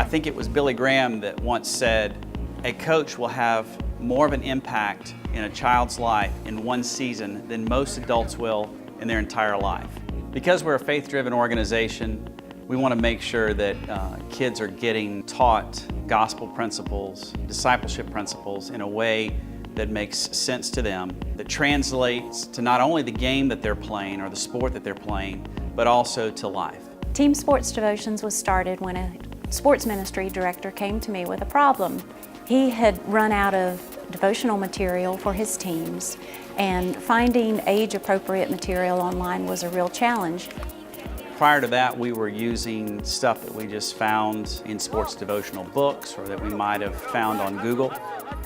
think it was Billy Graham that once said, a coach will have more of an impact in a child's life in one season than most adults will in their entire life. Because we're a faith-driven organization, we want to make sure that kids are getting taught gospel principles, discipleship principles in a way that makes sense to them, that translates to not only the game that they're playing or the sport that they're playing, but also to life. Team Sports Devotions was started when a sports ministry director came to me with a problem. He had run out of devotional material for his teams, and finding age-appropriate material online was a real challenge. Prior to that, we were using stuff that we just found in sports devotional books or that we might have found on Google.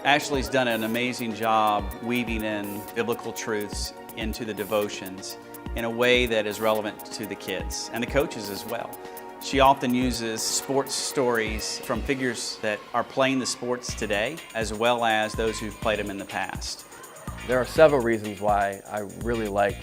Ashley's done an amazing job weaving in biblical truths into the devotions in a way that is relevant to the kids and the coaches as well. She often uses sports stories from figures that are playing the sports today, as well as those who've played them in the past. There are several reasons why I really like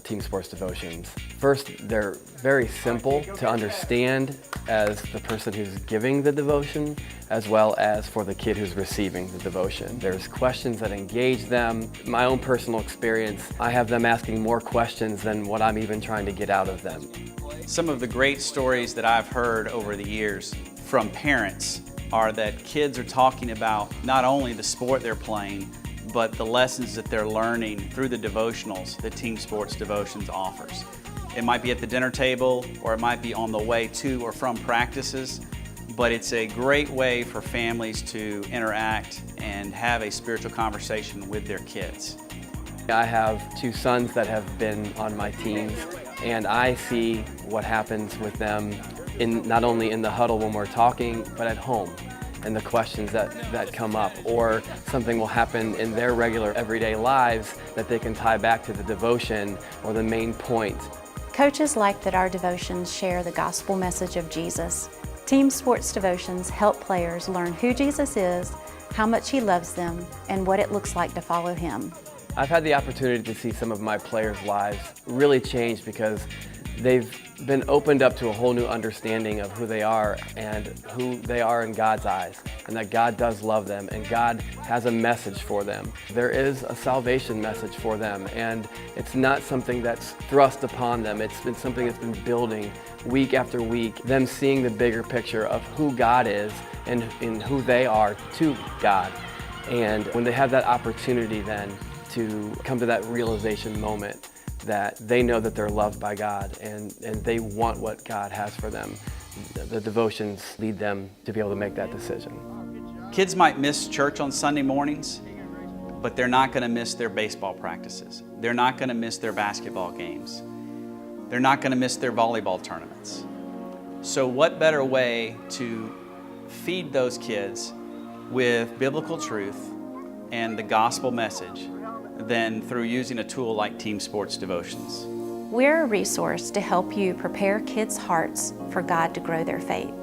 Team Sports Devotions. First, they're very simple to understand as the person who's giving the devotion, as well as for the kid who's receiving the devotion. There's questions that engage them. My own personal experience, I have them asking more questions than what I'm even trying to get out of them. Some of the great stories that I've heard over the years from parents are that kids are talking about not only the sport they're playing, but the lessons that they're learning through the devotionals that Team Sports Devotions offers. It might be at the dinner table, or it might be on the way to or from practices, but it's a great way for families to interact and have a spiritual conversation with their kids. I have two sons that have been on my teams, and I see what happens with them not only in the huddle when we're talking, but at home, and the questions that come up, or something will happen in their regular everyday lives that they can tie back to the devotion or the main point. Coaches like that our devotions share the gospel message of Jesus. Team Sports Devotions help players learn who Jesus is, how much He loves them, and what it looks like to follow Him. I've had the opportunity to see some of my players' lives really change because they've been opened up to a whole new understanding of who they are and who they are in God's eyes, and that God does love them and God has a message for them. There is a salvation message for them, and it's not something that's thrust upon them. It's been something that's been building week after week, them seeing the bigger picture of who God is and who they are to God. And when they have that opportunity then to come to that realization moment that they know that they're loved by God and they want what God has for them, the devotions lead them to be able to make that decision. Kids might miss church on Sunday mornings, but they're not going to miss their baseball practices. They're not going to miss their basketball games. They're not going to miss their volleyball tournaments. So what better way to feed those kids with biblical truth and the gospel message than through using a tool like Team Sports Devotions. We're a resource to help you prepare kids' hearts for God to grow their faith.